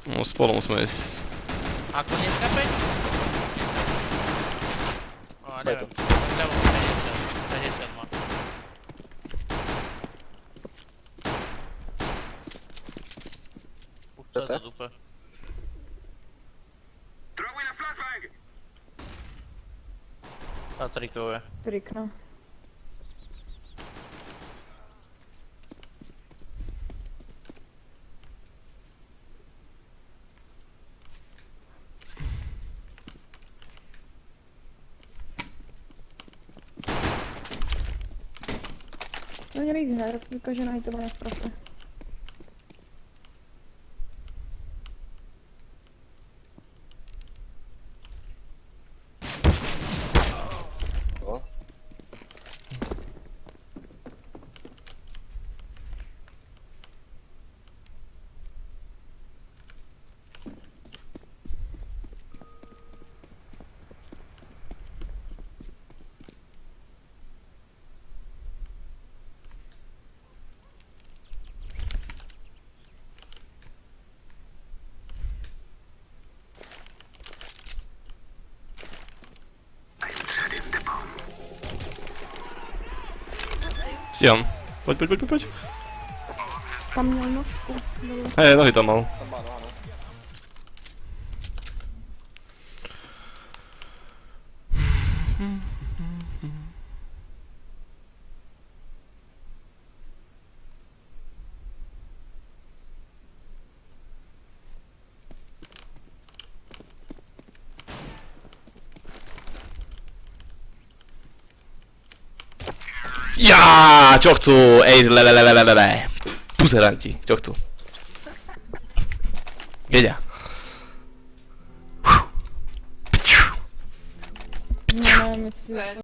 No sporo musimy jest. Aku nie skapać? O, nie wiem. Lewo 40 ma. Co za dupę? A trikowe. Trik, no. No nie widzę teraz, tylko się najtowane w prosty. O. Jan. Chodź. Tam nie ma. Dobra. No i tam mal. Tam ano, ano. Ja, cioktu! Ej, lelelelelele. Puseranci, cioktu. Jedia. Nie mam misji.